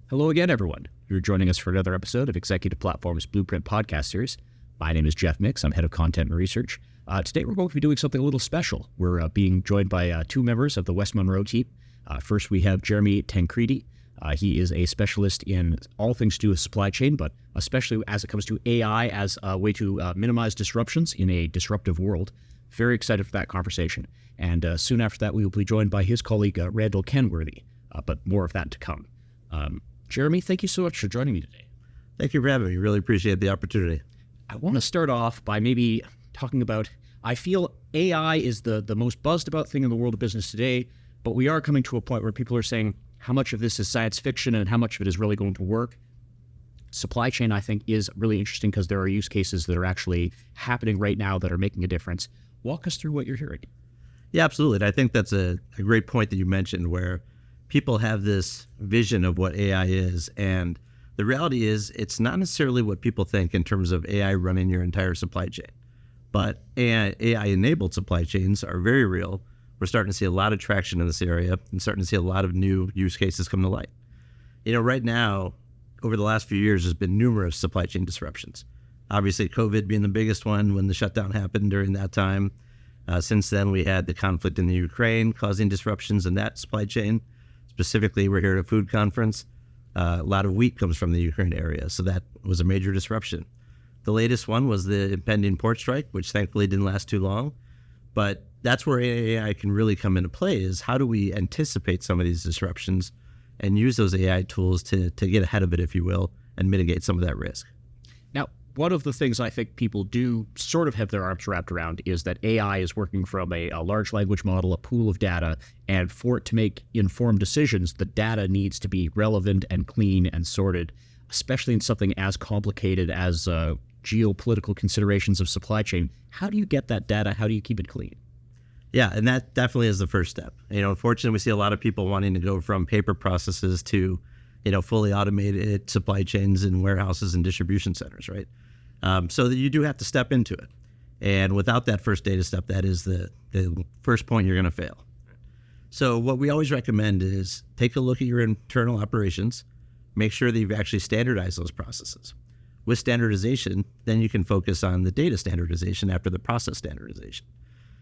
Hello again, everyone. You're joining us for another episode of Executive Platform's Blueprint podcast series. My name is Jeff Mix. I'm head of content and research. Today, we're going to be doing something a little special. We're being joined by two members of the West Monroe team. First, we have Jeremy Tancredi. He is a specialist in all things to do with supply chain, but especially as it comes to AI as a way to minimize disruptions in a disruptive world. Very excited for that conversation. And soon after that, we will be joined by his colleague, Randal Kenworthy, but more of that to come. Jeremy, thank you so much for joining me today. Thank you for having me. Really appreciate the opportunity. I want to start off by maybe talking about, I feel AI is the most buzzed about thing in the world of business today, but we are coming to a point where people are saying how much of this is science fiction and how much of it is really going to work. Supply chain, I think, is really interesting because there are use cases that are actually happening right now that are making a difference. Walk us through what you're hearing. Yeah, absolutely. And I think that's a great point that you mentioned, where people have this vision of what AI is. And the reality is it's not necessarily what people think in terms of AI running your entire supply chain. But AI-enabled supply chains are very real. We're starting to see a lot of traction in this area and starting to see a lot of new use cases come to light. You know, right now, over the last few years, there's been numerous supply chain disruptions. Obviously, COVID being the biggest one when the shutdown happened during that time. Since then, we had the conflict in the Ukraine causing disruptions in that supply chain. Specifically, we're here at a food conference. A lot of wheat comes from the Ukraine area, so that was a major disruption. The latest one was the impending port strike, which thankfully didn't last too long. But that's where AI can really come into play, is how do we anticipate some of these disruptions and use those AI tools to get ahead of it, if you will, and mitigate some of that risk. Now, one of the things I think people do sort of have their arms wrapped around is that AI is working from a large language model, a pool of data, and for it to make informed decisions, the data needs to be relevant and clean and sorted, especially in something as complicated as geopolitical considerations of supply chain. How do you get that data? How do you keep it clean? Yeah, and that definitely is the first step. You know, unfortunately, we see a lot of people wanting to go from paper processes to, fully automated supply chains in warehouses and distribution centers, right? So that you do have to step into it. And without that first data step, that is the first point you're going to fail. So what we always recommend is take a look at your internal operations, make sure that you've actually standardized those processes. With standardization, then you can focus on the data standardization after the process standardization.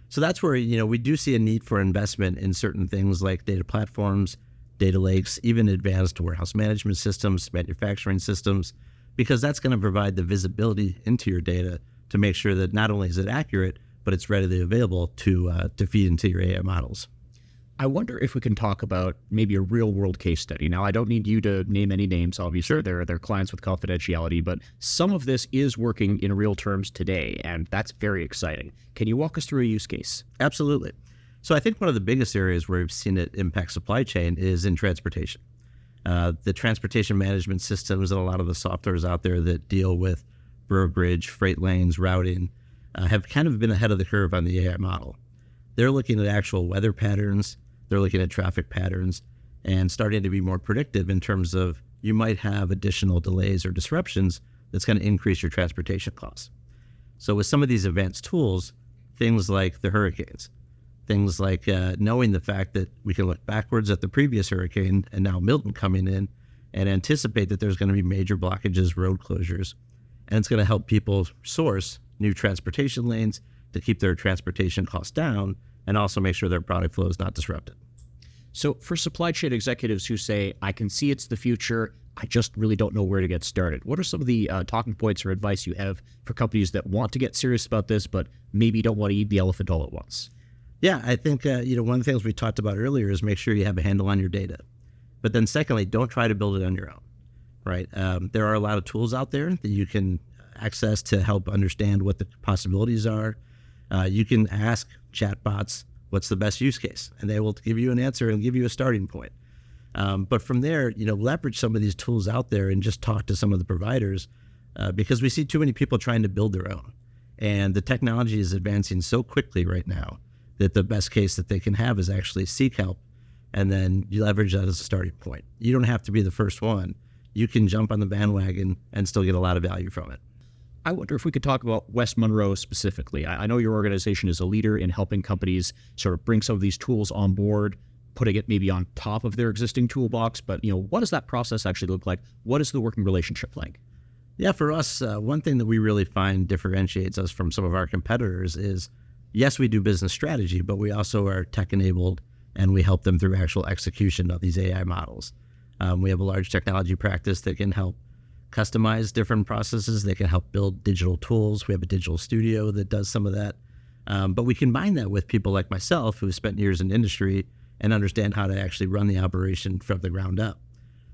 So that's where, we do see a need for investment in certain things like data platforms, data lakes, even advanced warehouse management systems, manufacturing systems, because that's going to provide the visibility into your data to make sure that not only is it accurate, but it's readily available to feed into your AI models. I wonder if we can talk about maybe a real world case study. Now, I don't need you to name any names, obviously. Sure. They're clients with confidentiality, but some of this is working in real terms today, and that's very exciting. Can you walk us through a use case? Absolutely. So I think one of the biggest areas where we've seen it impact supply chain is in transportation. The transportation management systems and a lot of the softwares out there that deal with brokerage, freight lanes, routing, have kind of been ahead of the curve on the AI model. They're looking at actual weather patterns, they're looking at traffic patterns, and starting to be more predictive in terms of you might have additional delays or disruptions that's going to increase your transportation costs. So with some of these advanced tools, things like the hurricanes, things like knowing the fact that we can look backwards at the previous hurricane and now Milton coming in and anticipate that there's going to be major blockages, road closures, and it's going to help people source new transportation lanes to keep their transportation costs down and also make sure their product flow is not disrupted. So for supply chain executives who say, I can see it's the future, I just really don't know where to get started, what are some of the talking points or advice you have for companies that want to get serious about this, but maybe don't want to eat the elephant all at once? Yeah, I think, one of the things we talked about earlier is make sure you have a handle on your data. But then secondly, don't try to build it on your own, right? There are a lot of tools out there that you can access to help understand what the possibilities are. You can ask chatbots, what's the best use case? And they will give you an answer and give you a starting point. But from there, leverage some of these tools out there and just talk to some of the providers because we see too many people trying to build their own. And the technology is advancing so quickly right now that the best case that they can have is actually seek help and then you leverage that as a starting point. You don't have to be the first one. You can jump on the bandwagon and still get a lot of value from it. I wonder if we could talk about West Monroe specifically. I know your organization is a leader in helping companies sort of bring some of these tools on board. putting it maybe on top of their existing toolbox, but what does that process actually look like? What is the working relationship like? Yeah, for us, one thing that we really find differentiates us from some of our competitors is, yes, we do business strategy, but we also are tech-enabled, and we help them through actual execution of these AI models. We have a large technology practice that can help customize different processes. They can help build digital tools. We have a digital studio that does some of that. But we combine that with people like myself who spent years in industry and understand how to actually run the operation from the ground up.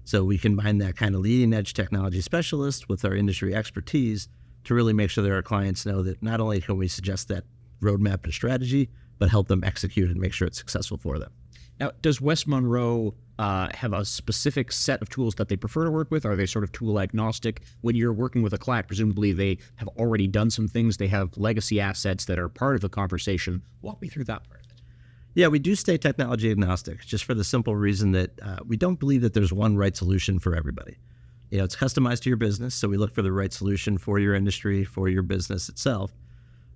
So we combine that kind of leading edge technology specialist with our industry expertise to really make sure that our clients know that not only can we suggest that roadmap and strategy, but help them execute and make sure it's successful for them. Now, does West Monroe have a specific set of tools that they prefer to work with? Are they sort of tool agnostic? When you're working with a client, presumably they have already done some things. They have legacy assets that are part of the conversation. Walk me through that part. Yeah, we do stay technology agnostic, just for the simple reason that we don't believe that there's one right solution for everybody. It's customized to your business, so we look for the right solution for your industry, for your business itself.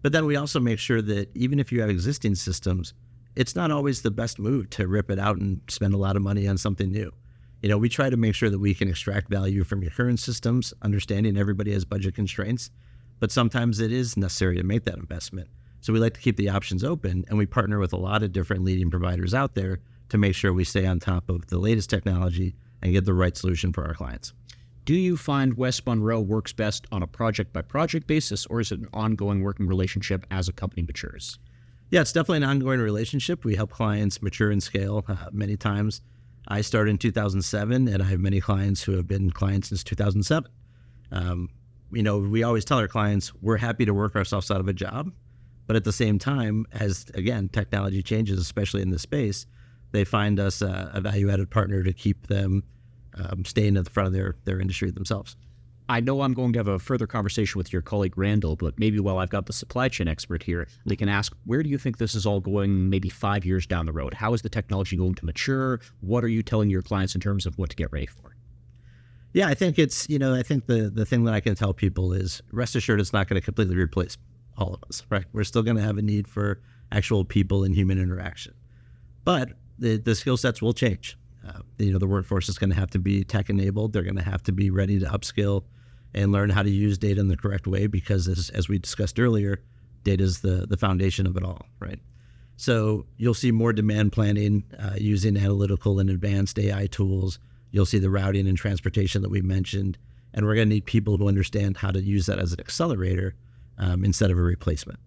But then we also make sure that even if you have existing systems, it's not always the best move to rip it out and spend a lot of money on something new. We try to make sure that we can extract value from your current systems, understanding everybody has budget constraints, but sometimes it is necessary to make that investment. So we like to keep the options open, and we partner with a lot of different leading providers out there to make sure we stay on top of the latest technology and get the right solution for our clients. Do you find West Monroe works best on a project-by-project basis, or is it an ongoing working relationship as a company matures? Yeah, it's definitely an ongoing relationship. We help clients mature and scale many times. I started in 2007, and I have many clients who have been clients since 2007. We always tell our clients we're happy to work ourselves out of a job, but at the same time, as, again, technology changes, especially in this space, they find us a value-added partner to keep them staying at the front of their industry themselves. I know I'm going to have a further conversation with your colleague Randal, but maybe while I've got the supply chain expert here, they can ask, where do you think this is all going maybe 5 years down the road? How is the technology going to mature? What are you telling your clients in terms of what to get ready for? Yeah, I think it's, I think the thing that I can tell people is rest assured it's not going to completely replace all of us, right? We're still going to have a need for actual people and human interaction. But the skill sets will change. The workforce is going to have to be tech-enabled. They're going to have to be ready to upskill and learn how to use data in the correct way because, as we discussed earlier, data is the foundation of it all, right? So you'll see more demand planning using analytical and advanced AI tools. You'll see the routing and transportation that we mentioned. And we're going to need people who understand how to use that as an accelerator instead of a replacement.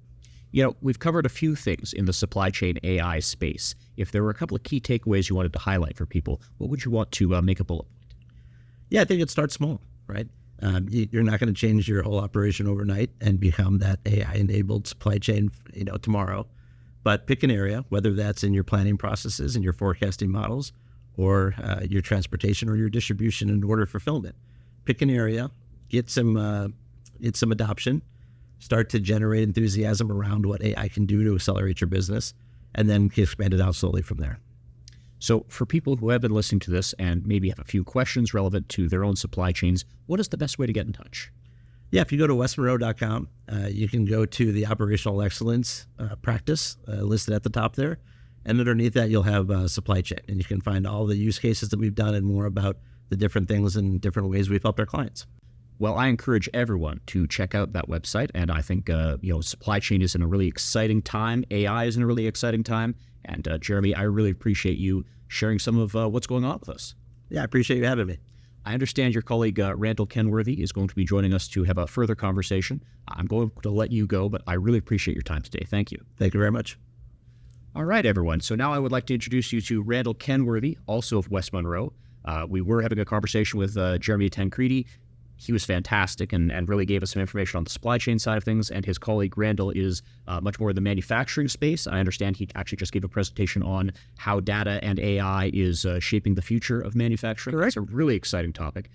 We've covered a few things in the supply chain AI space. If there were a couple of key takeaways you wanted to highlight for people, what would you want to make a bullet point? Yeah, I think it starts small, right? You're not going to change your whole operation overnight and become that AI-enabled supply chain, tomorrow. But pick an area, whether that's in your planning processes and your forecasting models, or your transportation or your distribution and order fulfillment. Pick an area, get some adoption, start to generate enthusiasm around what AI can do to accelerate your business, and then expand it out slowly from there. So for people who have been listening to this and maybe have a few questions relevant to their own supply chains, what is the best way to get in touch? Yeah, if you go to westmonroe.com, you can go to the operational excellence practice listed at the top there. And underneath that, you'll have supply chain. And you can find all the use cases that we've done and more about the different things and different ways we've helped our clients. Well, I encourage everyone to check out that website. And I think, supply chain is in a really exciting time. AI is in a really exciting time. And Jeremy, I really appreciate you sharing some of what's going on with us. Yeah, I appreciate you having me. I understand your colleague Randal Kenworthy is going to be joining us to have a further conversation. I'm going to let you go, but I really appreciate your time today. Thank you. Thank you very much. All right, everyone. So now I would like to introduce you to Randal Kenworthy, also of West Monroe. We were having a conversation with Jeremy Tancredi. He was fantastic and really gave us some information on the supply chain side of things. And his colleague Randal is much more in the manufacturing space. I understand he actually just gave a presentation on how data and AI is shaping the future of manufacturing. Correct. It's a really exciting topic.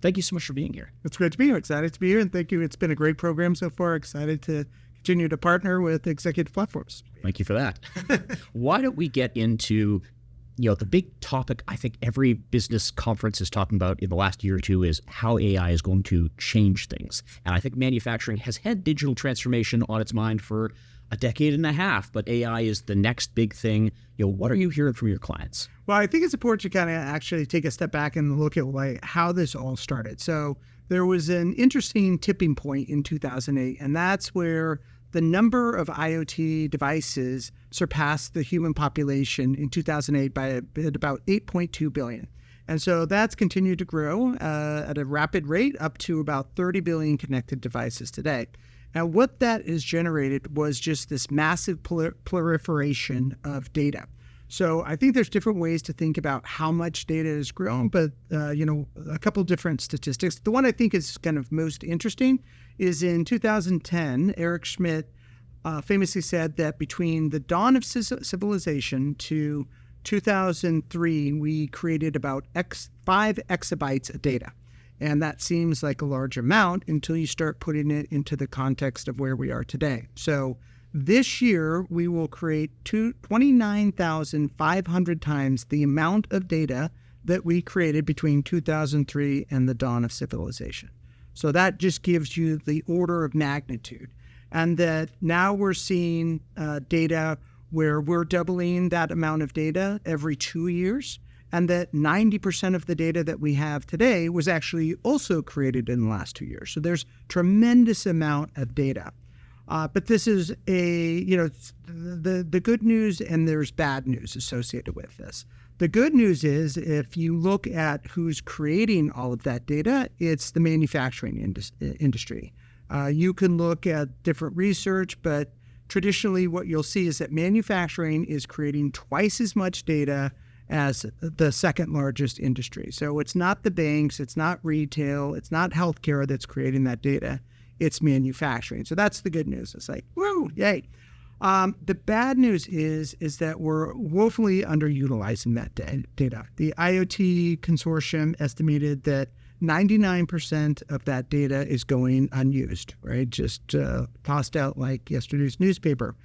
Thank you so much for being here. It's great to be here. Excited to be here, and thank you. It's been a great program so far. Excited to continue to partner with Executive Platforms. Thank you for that. Why don't we get into the big topic I think every business conference is talking about in the last year or two is how AI is going to change things. And I think manufacturing has had digital transformation on its mind for a decade and a half, but AI is the next big thing. What are you hearing from your clients? Well, I think it's important to kind of actually take a step back and look at how this all started. So there was an interesting tipping point in 2008, and that's where the number of IoT devices surpassed the human population in 2008 by about 8.2 billion. And so that's continued to grow at a rapid rate up to about 30 billion connected devices today. And what that has generated was just this massive proliferation of data. So I think there's different ways to think about how much data has grown, but a couple different statistics. The one I think is kind of most interesting is in 2010, Eric Schmidt famously said that between the dawn of civilization to 2003, we created about 5 exabytes of data. And that seems like a large amount until you start putting it into the context of where we are today. So this year, we will create 29,500 times the amount of data that we created between 2003 and the dawn of civilization. So that just gives you the order of magnitude. And that now we're seeing data where we're doubling that amount of data every 2 years. And that 90% of the data that we have today was actually also created in the last 2 years. So there's tremendous amount of data. But this is the good news, and there's bad news associated with this. The good news is if you look at who's creating all of that data, it's the manufacturing industry. You can look at different research, but traditionally what you'll see is that manufacturing is creating twice as much data as the second largest industry. So it's not the banks, it's not retail, it's not healthcare that's creating that data, it's manufacturing. So that's the good news. It's like, woo, yay. The bad news is that we're woefully underutilizing that data. The IoT consortium estimated that 99% of that data is going unused, right? Just tossed out like yesterday's newspaper.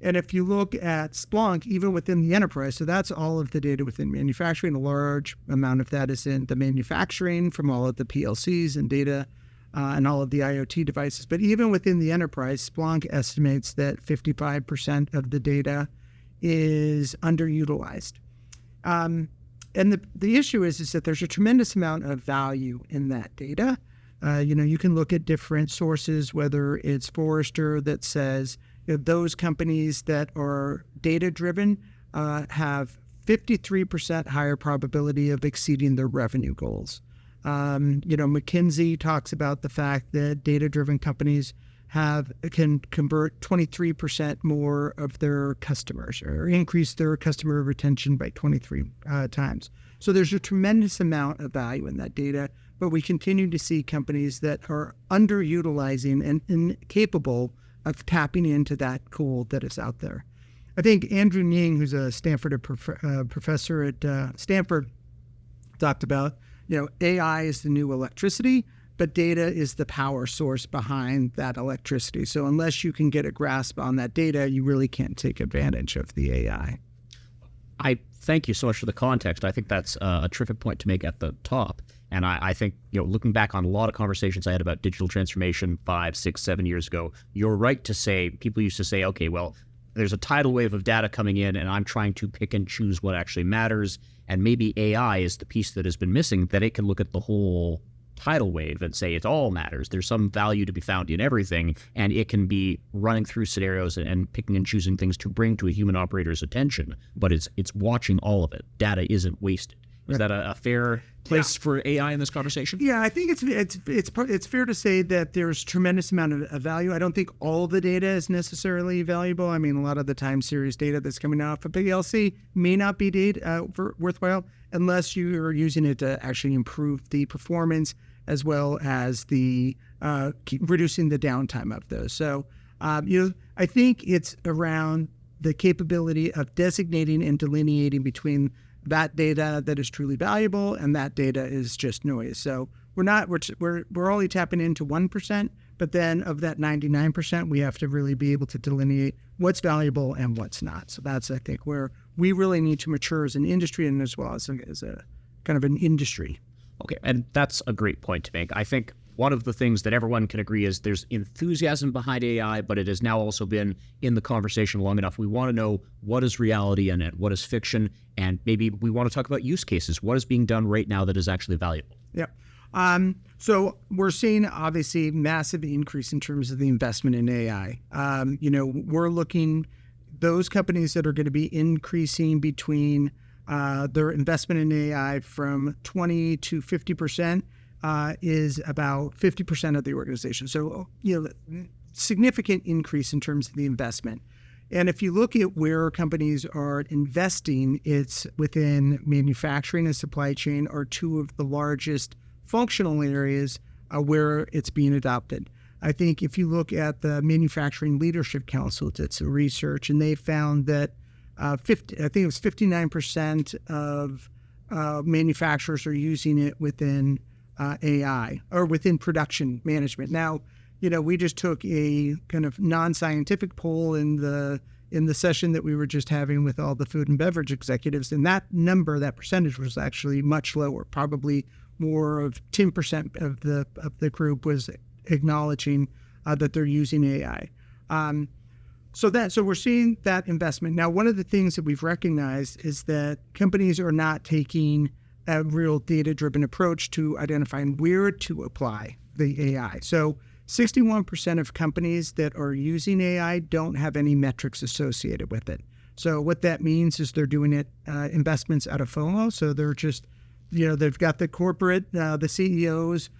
And if you look at Splunk, even within the enterprise, so that's all of the data within manufacturing, a large amount of that is in the manufacturing from all of the PLCs and data and all of the IoT devices. But even within the enterprise, Splunk estimates that 55% of the data is underutilized. And the issue is that there's a tremendous amount of value in that data. You can look at different sources, whether it's Forrester that says those companies that are data-driven have 53% higher probability of exceeding their revenue goals. McKinsey talks about the fact that data-driven companies can convert 23% more of their customers or increase their customer retention by 23 times. So there's a tremendous amount of value in that data, but we continue to see companies that are underutilizing and incapable of tapping into that pool that is out there. I think Andrew Ng, who's a Stanford professor at Stanford, talked about, AI is the new electricity, but data is the power source behind that electricity. So unless you can get a grasp on that data, you really can't take advantage of the AI. I thank you so much for the context. I think that's a terrific point to make at the top. And I think, looking back on a lot of conversations I had about digital transformation 5, 6, 7 years ago, you're right to say, people used to say, okay, well, there's a tidal wave of data coming in and I'm trying to pick and choose what actually matters. And maybe AI is the piece that has been missing, that it can look at the whole tidal wave and say it all matters. There's some value to be found in everything, and it can be running through scenarios and picking and choosing things to bring to a human operator's attention, but it's watching all of it. Data isn't wasted. Is that a fair place for AI in this conversation? Yeah, I think it's fair to say that there's tremendous amount of value. I don't think all the data is necessarily valuable. I mean, a lot of the time series data that's coming out of a PLC may not be worthwhile unless you are using it to actually improve the performance as well as the reducing the downtime of those. So, I think it's around the capability of designating and delineating between that data that is truly valuable and that data is just noise. So we're only tapping into 1%, but then of that 99%, we have to really be able to delineate what's valuable and what's not. So that's, I think, where we really need to mature as an industry and as well as a kind of an industry. Okay, and that's a great point to make. I think one of the things that everyone can agree is there's enthusiasm behind AI, but it has now also been in the conversation long enough. We want to know what is reality and what is fiction, and maybe we want to talk about use cases. What is being done right now that is actually valuable? Yeah. So we're seeing obviously massive increase in terms of the investment in AI. We're looking those companies that are going to be increasing between their investment in AI from 20 to 50%. Is about 50% of the organization. So, significant increase in terms of the investment. And if you look at where companies are investing, it's within manufacturing and supply chain are two of the largest functional areas where it's being adopted. I think if you look at the Manufacturing Leadership Council, did some research, and they found that 59% of manufacturers are using it within AI or within production management. Now, we just took a kind of non-scientific poll in the session that we were just having with all the food and beverage executives, and that percentage was actually much lower. Probably more of 10% of the group was acknowledging that they're using AI. So we're seeing that investment. Now, one of the things that we've recognized is that companies are not taking a real data-driven approach to identifying where to apply the AI. So 61% of companies that are using AI don't have any metrics associated with it. So what that means is they're doing it investments out of FOMO. So they're just, they've got the corporate, the CEOs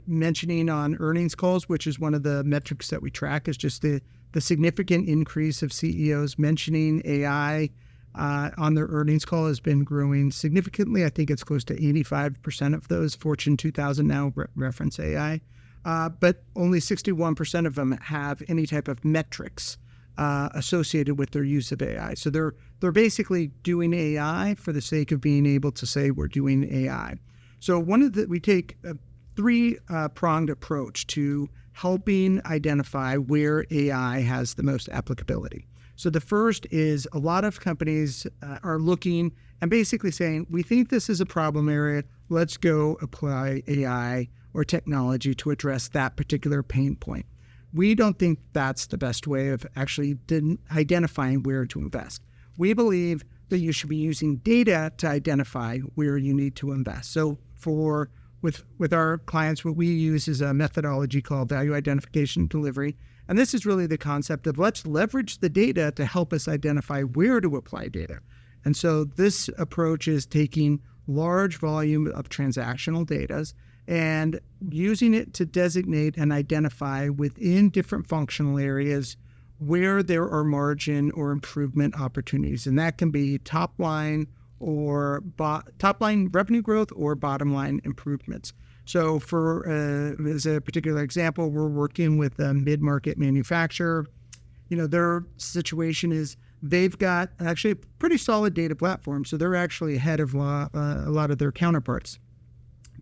mentioning on earnings calls, which is one of the metrics that we track, is just the significant increase of CEOs mentioning AI on their earnings call has been growing significantly. I think it's close to 85% of those Fortune 2000 now reference AI, but only 61% of them have any type of metrics associated with their use of AI. So they're basically doing AI for the sake of being able to say we're doing AI. So we take a three-pronged approach to helping identify where AI has the most applicability. So the first is a lot of companies are looking and basically saying, we think this is a problem area. Let's go apply AI or technology to address that particular pain point. We don't think that's the best way of actually identifying where to invest. We believe that you should be using data to identify where you need to invest. So with our clients, what we use is a methodology called value identification delivery. And this is really the concept of let's leverage the data to help us identify where to apply data. And so this approach is taking large volume of transactional data and using it to designate and identify within different functional areas where there are margin or improvement opportunities. And that can be top line revenue growth or bottom line improvements. So as a particular example, we're working with a mid-market manufacturer. Their situation is they've got actually a pretty solid data platform. So they're actually ahead of a lot of their counterparts.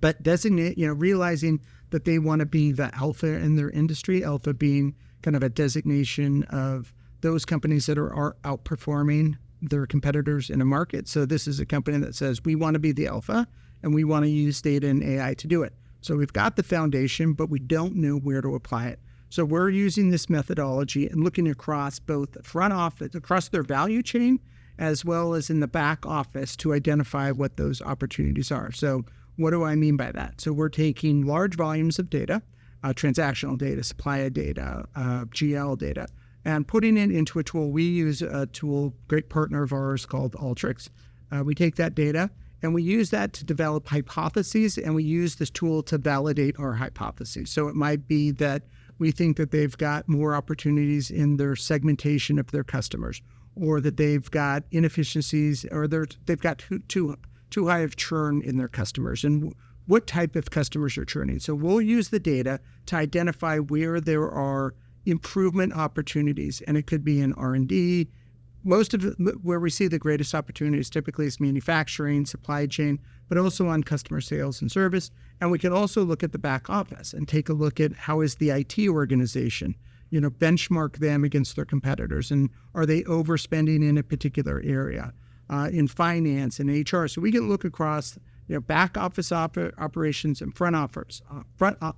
But realizing that they want to be the alpha in their industry, alpha being kind of a designation of those companies that are outperforming their competitors in a market. So this is a company that says we want to be the alpha and we want to use data and AI to do it. So we've got the foundation, but we don't know where to apply it. So we're using this methodology and looking across both the front office, across their value chain, as well as in the back office to identify what those opportunities are. So what do I mean by that? So we're taking large volumes of data, transactional data, supply data, GL data, and putting it into a tool. We use a tool, great partner of ours called Alteryx. We take that data and we use that to develop hypotheses, and we use this tool to validate our hypotheses. So it might be that we think that they've got more opportunities in their segmentation of their customers, or that they've got inefficiencies, or they've got too high of churn in their customers, and what type of customers are churning. So we'll use the data to identify where there are improvement opportunities, and it could be in R&D. Most of it, where we see the greatest opportunities typically is manufacturing, supply chain, but also on customer sales and service. And we can also look at the back office and take a look at how is the IT organization, benchmark them against their competitors, and are they overspending in a particular area? in finance and HR. So we can look across back office operations and front office,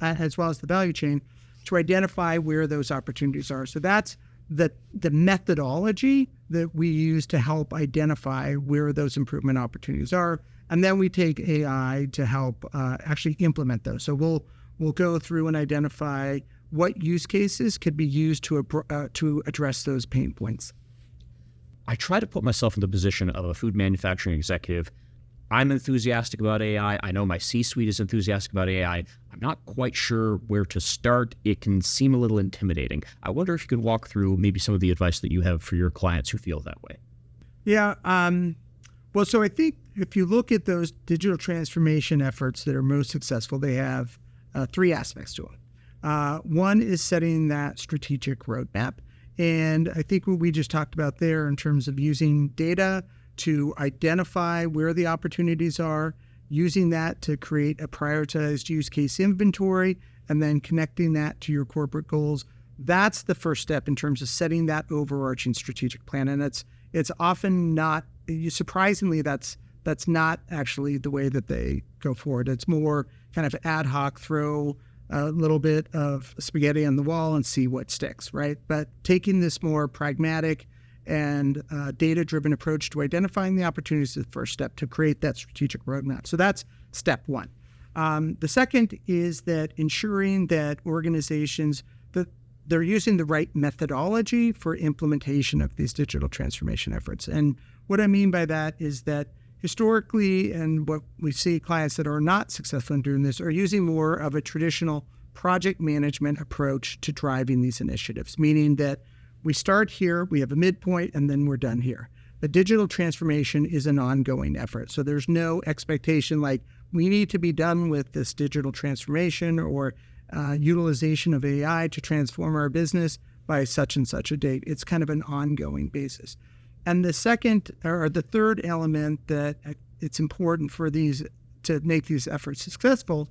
as well as the value chain, to identify where those opportunities are. So that's the methodology that we use to help identify where those improvement opportunities are. And then we take AI to help actually implement those. So we'll go through and identify what use cases could be used to address those pain points. I try to put myself in the position of a food manufacturing executive. I'm enthusiastic about AI. I know my C-suite is enthusiastic about AI. I'm not quite sure where to start. It can seem a little intimidating. I wonder if you could walk through maybe some of the advice that you have for your clients who feel that way. Yeah. Well, so I think if you look at those digital transformation efforts that are most successful, they have three aspects to them. One is setting that strategic roadmap. And I think what we just talked about there in terms of using data to identify where the opportunities are, using that to create a prioritized use case inventory, and then connecting that to your corporate goals. That's the first step in terms of setting that overarching strategic plan. And it's often not, surprisingly, that's not actually the way that they go forward. It's more kind of ad hoc, throw a little bit of spaghetti on the wall and see what sticks, right? But taking this more pragmatic and data-driven approach to identifying the opportunities is the first step to create that strategic roadmap. So that's step one. The second is that ensuring that organizations, that they're using the right methodology for implementation of these digital transformation efforts. And what I mean by that is that historically, and what we see clients that are not successful in doing this are using more of a traditional project management approach to driving these initiatives, meaning that we start here, we have a midpoint, and then we're done here. The digital transformation is an ongoing effort. So there's no expectation like we need to be done with this digital transformation or utilization of AI to transform our business by such and such a date. It's kind of an ongoing basis. And the second or the third element that it's important for these to make these efforts successful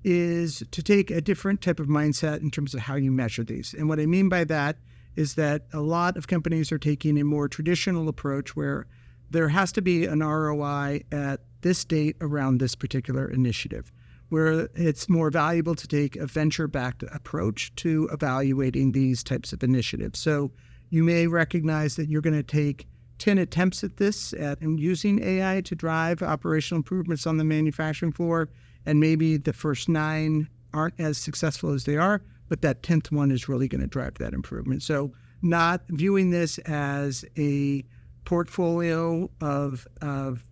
is to take a different type of mindset in terms of how you measure these. And what I mean by that is that a lot of companies are taking a more traditional approach where there has to be an ROI at this date around this particular initiative, where it's more valuable to take a venture-backed approach to evaluating these types of initiatives. So you may recognize that you're going to take 10 attempts at this and using AI to drive operational improvements on the manufacturing floor, and maybe the first 9 aren't as successful as they are, but that 10th one is really going to drive that improvement. So not viewing this as a portfolio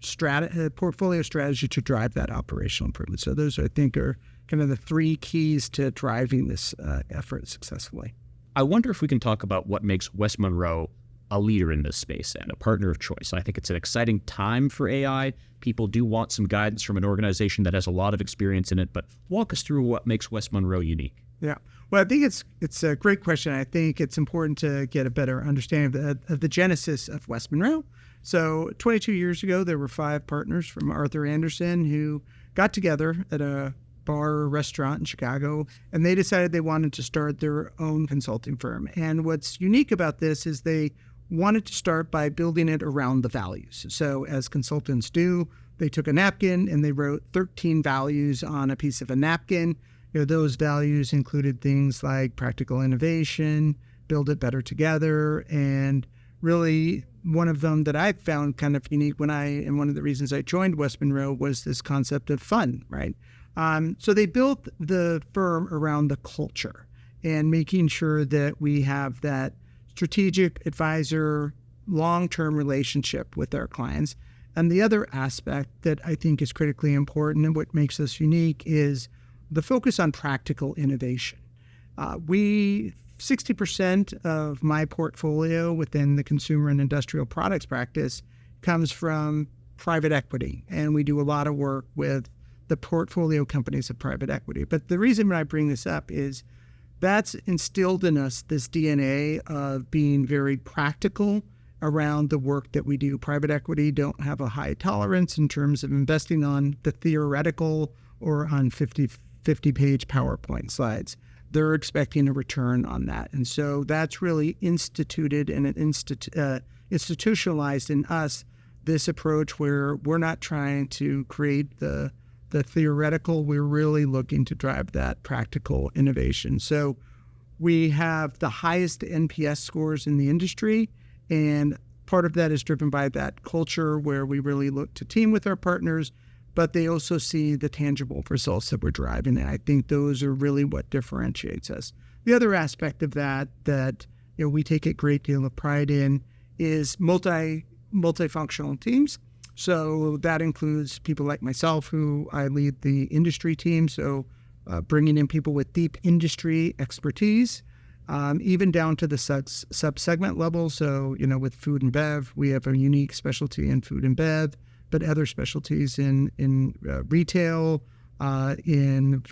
strategy to drive that operational improvement. So those, I think, are kind of the 3 keys to driving this effort successfully. I wonder if we can talk about what makes West Monroe a leader in this space and a partner of choice. I think it's an exciting time for AI. People do want some guidance from an organization that has a lot of experience in it, but walk us through what makes West Monroe unique. Yeah. Well, I think it's a great question. I think it's important to get a better understanding of the genesis of West Monroe. So 22 years ago, there were 5 partners from Arthur Andersen who got together at a bar or restaurant in Chicago, and they decided they wanted to start their own consulting firm. And what's unique about this is they wanted to start by building it around the values. So as consultants do, they took a napkin and they wrote 13 values on a piece of a napkin. Those values included things like practical innovation, build it better together, and really one of them that I found kind of unique and one of the reasons I joined West Monroe was this concept of fun, right? So they built the firm around the culture and making sure that we have that strategic advisor, long-term relationship with our clients. And the other aspect that I think is critically important and what makes us unique is the focus on practical innovation. 60% of my portfolio within the consumer and industrial products practice comes from private equity, and we do a lot of work with the portfolio companies of private equity. But the reason I bring this up is that's instilled in us this DNA of being very practical around the work that we do. Private equity don't have a high tolerance in terms of investing on the theoretical or on 50-page PowerPoint slides. They're expecting a return on that. And so that's really instituted and institutionalized in us this approach where we're not trying to create the theoretical, we're really looking to drive that practical innovation. So we have the highest NPS scores in the industry, and part of that is driven by that culture where we really look to team with our partners, but they also see the tangible results that we're driving. And I think those are really what differentiates us. The other aspect of that we take a great deal of pride in is multifunctional teams. So that includes people like myself, who I lead the industry team. So bringing in people with deep industry expertise, even down to the sub-segment level. So, with food and bev, we have a unique specialty in food and bev, but other specialties in retail, in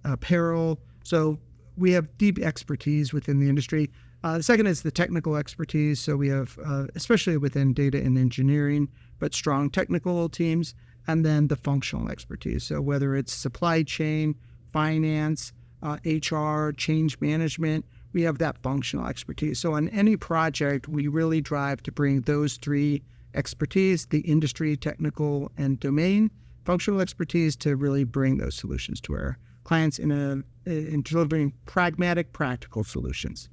apparel. So we have deep expertise within the industry. The second is the technical expertise. So we have, especially within data and engineering, but strong technical teams, and then the functional expertise. So whether it's supply chain, finance, HR, change management, we have that functional expertise. So on any project, we really drive to bring those three expertise, the industry, technical, and domain functional expertise, to really bring those solutions to our clients in delivering pragmatic, practical solutions.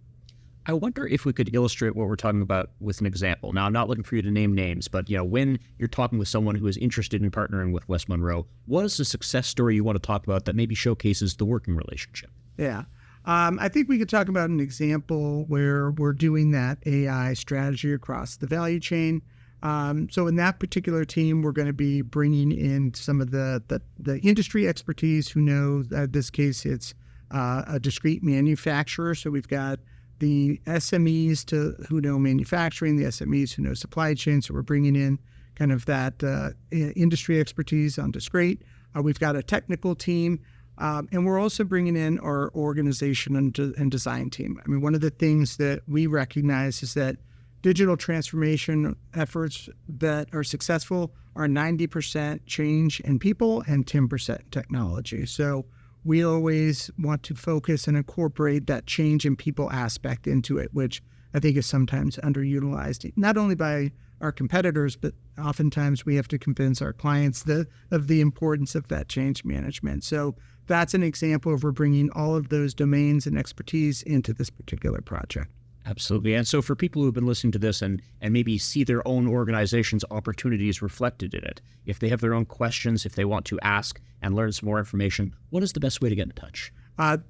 I wonder if we could illustrate what we're talking about with an example. Now, I'm not looking for you to name names, but when you're talking with someone who is interested in partnering with West Monroe, what is the success story you want to talk about that maybe showcases the working relationship? Yeah. I think we could talk about an example where we're doing that AI strategy across the value chain. So in that particular team, we're going to be bringing in some of the industry expertise who know, in this case, it's a discrete manufacturer. So we've got the SMEs who know manufacturing, the SMEs who know supply chain. So we're bringing in kind of that industry expertise on discrete. We've got a technical team, and we're also bringing in our organization and design team. I mean, one of the things that we recognize is that digital transformation efforts that are successful are 90% change in people and 10% technology. So we always want to focus and incorporate that change in people aspect into it, which I think is sometimes underutilized, not only by our competitors, but oftentimes we have to convince our clients of the importance of that change management. So that's an example of we're bringing all of those domains and expertise into this particular project. Absolutely. And so for people who have been listening to this and maybe see their own organization's opportunities reflected in it, if they have their own questions, if they want to ask and learn some more information, what is the best way to get in touch?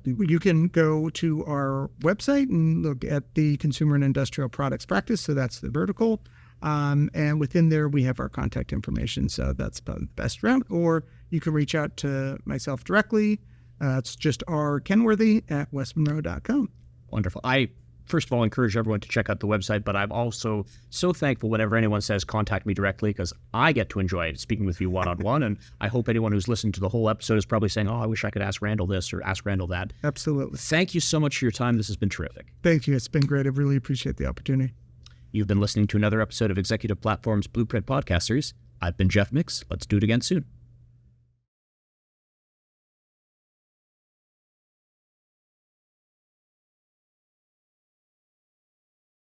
You can go to our website and look at the Consumer and Industrial Products Practice. So that's the vertical. And within there, we have our contact information. So that's the best route. Or you can reach out to myself directly. It's just Kenworthy at westmonroe.com. Wonderful. I first of all, encourage everyone to check out the website, but I'm also so thankful whenever anyone says contact me directly, because I get to enjoy speaking with you one-on-one, and I hope anyone who's listened to the whole episode is probably saying, I wish I could ask Randal this or ask Randal that. Absolutely. Thank you so much for your time. This has been terrific. Thank you. It's been great. I really appreciate the opportunity. You've been listening to another episode of Executive Platform's Blueprint Podcast Series. I've been Jeff Mix. Let's do it again soon.